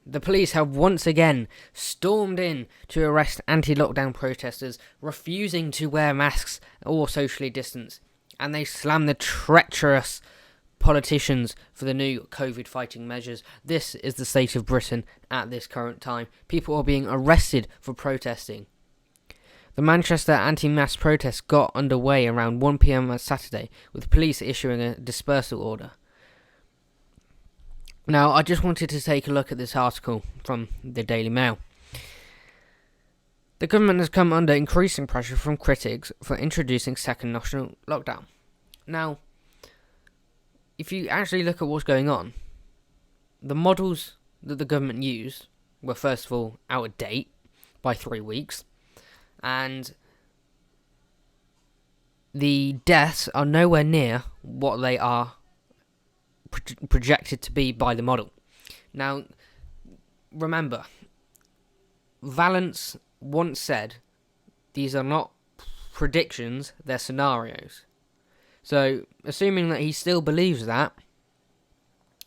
The police have once again stormed in to arrest anti-lockdown protesters refusing to wear masks or socially distance, and they slam the treacherous politicians for the new COVID fighting measures. This is the state of Britain at this current time. People are being arrested for protesting. The Manchester anti-mask protest got underway around 1 p.m. on Saturday, with police issuing a dispersal order. Now, I just wanted to take a look at this article from the Daily Mail. The government has come under increasing pressure from critics for introducing second national lockdown. Now, if you actually look at what's going on, the models that the government used were first of all out of date by 3 weeks, and the deaths are nowhere near what they are projected to be by the model. Now, remember, Valence once said these are not predictions, they're scenarios. So, assuming that he still believes that,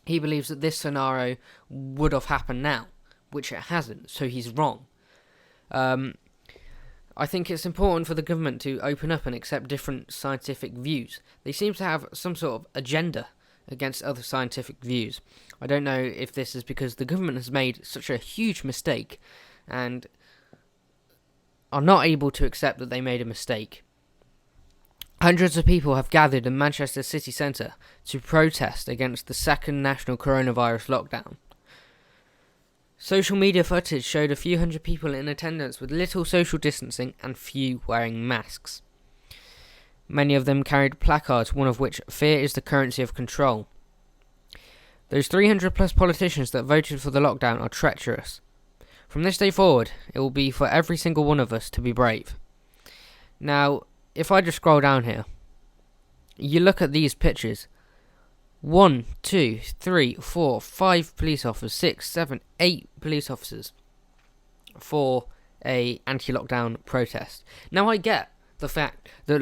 he believes that this scenario would have happened now, which it hasn't, so he's wrong. I think it's important for the government to open up and accept different scientific views. They seem to have some sort of agenda against other scientific views. I don't know if this is because the government has made such a huge mistake and are not able to accept that they made a mistake. Hundreds of people have gathered in Manchester city centre to protest against the second national coronavirus lockdown. Social media footage showed a few hundred people in attendance with little social distancing and few wearing masks. Many of them carried placards, one of which, "Fear is the currency of control." Those 300 plus politicians that voted for the lockdown are treacherous. From this day forward, it will be for every single one of us to be brave. Now, if I just scroll down here, you look at these pictures. 1, 2, 3, 4, 5 police officers, 6, 7, 8 police officers for a anti-lockdown protest. Now I get the fact that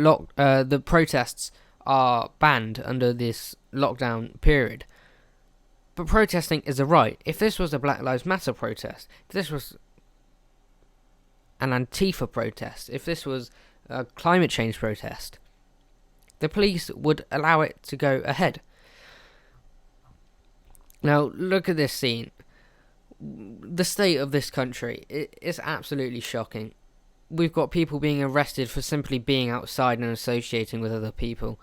the protests are banned under this lockdown period, but protesting is a right. If this was a Black Lives Matter protest, if this was an Antifa protest, if this was a climate change protest, the police would allow it to go ahead. Now, look at this scene. The state of this country is absolutely shocking. We've got people being arrested for simply being outside and associating with other people.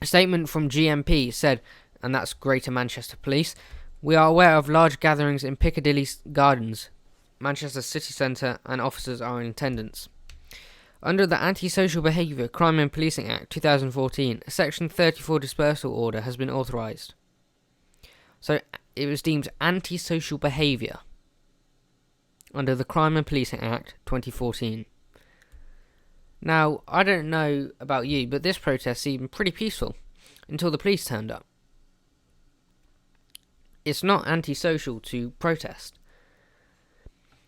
A statement from GMP said, and that's Greater Manchester Police, "We are aware of large gatherings in Piccadilly Gardens, Manchester City Centre, and officers are in attendance. Under the Anti-Social Behaviour, Crime and Policing Act 2014, a Section 34 dispersal order has been authorised." So it was deemed antisocial behaviour under the Crime and Policing Act 2014. Now, I don't know about you, but this protest seemed pretty peaceful until the police turned up. It's not antisocial to protest.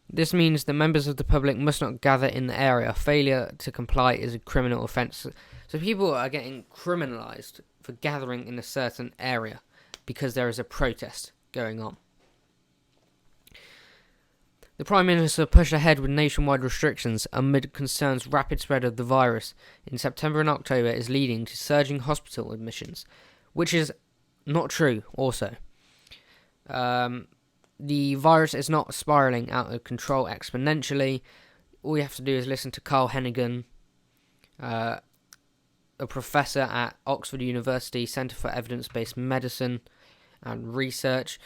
This means that members of the public must not gather in the area. Failure to comply is a criminal offence. So people are getting criminalised for gathering in a certain area because there is a protest going on. The Prime Minister pushed ahead with nationwide restrictions amid concerns rapid spread of the virus in September and October is leading to surging hospital admissions, which is not true also. The virus is not spiralling out of control exponentially. All you have to do is listen to Carl Hennigan, a professor at Oxford University Centre for Evidence-Based Medicine and Research.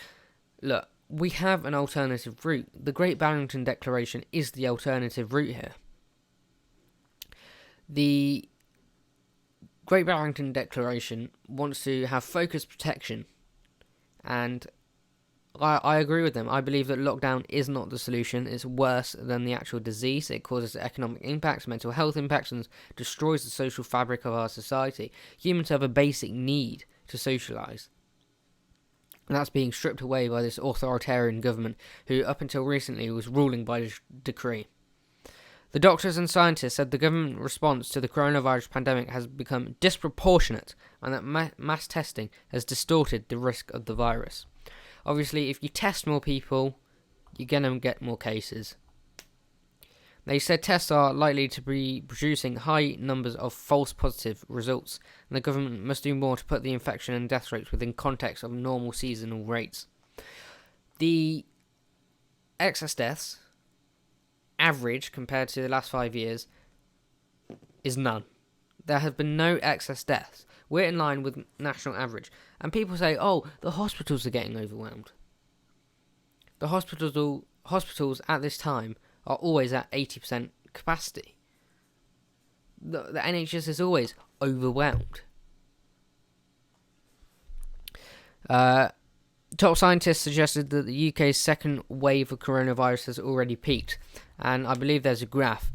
Look, we have an alternative route. The Great Barrington Declaration is the alternative route here. The Great Barrington Declaration wants to have focused protection, and I agree with them. I believe that lockdown is not the solution. It's worse than the actual disease. It causes economic impacts, mental health impacts, and destroys the social fabric of our society. Humans have a basic need to socialise. And that's being stripped away by this authoritarian government who, up until recently, was ruling by decree. The doctors and scientists said the government response to the coronavirus pandemic has become disproportionate and that mass testing has distorted the risk of the virus. Obviously, if you test more people, you're going to get more cases. They said tests are likely to be producing high numbers of false positive results, and the government must do more to put the infection and death rates within context of normal seasonal rates. The excess deaths, average compared to the last 5 years, is none. There have been no excess deaths. We're in line with national average. And people say, oh, the hospitals are getting overwhelmed. The hospitals at this time are always at 80% capacity. The NHS is always overwhelmed. Top scientists suggested that the UK's second wave of coronavirus has already peaked, and I believe there's a graph.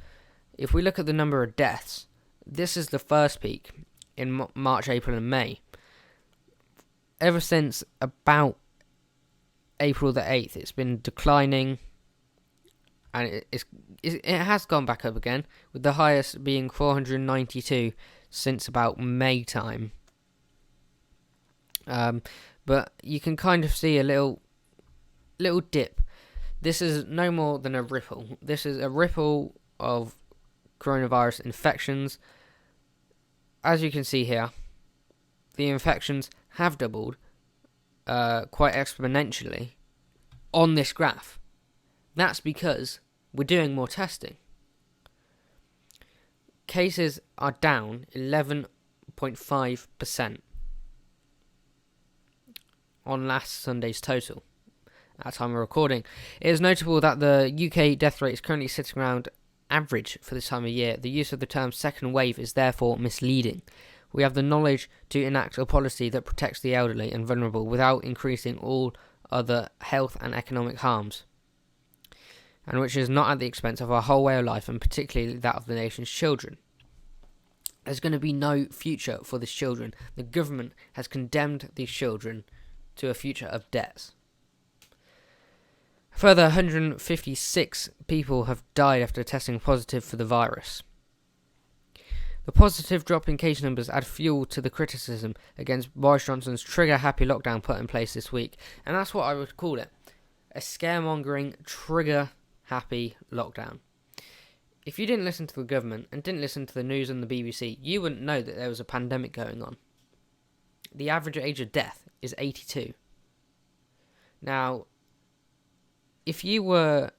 If we look at the number of deaths, this is the first peak in March, April and May. Ever since about April the 8th, it's been declining, and it has gone back up again, with the highest being 492 since about May time. But you can kind of see a little dip. This is no more than a ripple. This is a ripple of coronavirus infections. As you can see here, the infections have doubled quite exponentially on this graph. That's because we're doing more testing. Cases are down 11.5% on last Sunday's total at the time of recording. It is notable that the UK death rate is currently sitting around average for this time of year. The use of the term second wave is therefore misleading. We have the knowledge to enact a policy that protects the elderly and vulnerable without increasing all other health and economic harms, and which is not at the expense of our whole way of life, and particularly that of the nation's children. There's going to be no future for these children. The government has condemned these children to a future of debts. Further, 156 people have died after testing positive for the virus. The positive drop in case numbers add fuel to the criticism against Boris Johnson's trigger-happy lockdown put in place this week, and that's what I would call it, a scaremongering, trigger-happy lockdown. If you didn't listen to the government and didn't listen to the news and the BBC, you wouldn't know that there was a pandemic going on. The average age of death is 82. Now, if your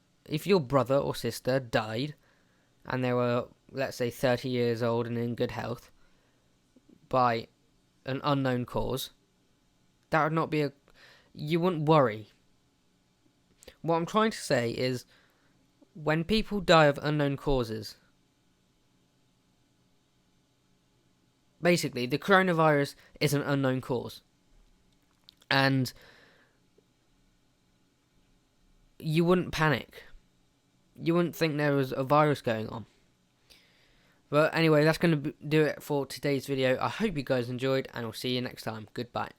brother or sister died and they were, let's say, 30 years old and in good health by an unknown cause, that would not be you wouldn't worry. What I'm trying to say is, when people die of unknown causes, basically, the coronavirus is an unknown cause. And you wouldn't panic. You wouldn't think there was a virus going on. But anyway, that's going to do it for today's video. I hope you guys enjoyed, and I'll see you next time. Goodbye.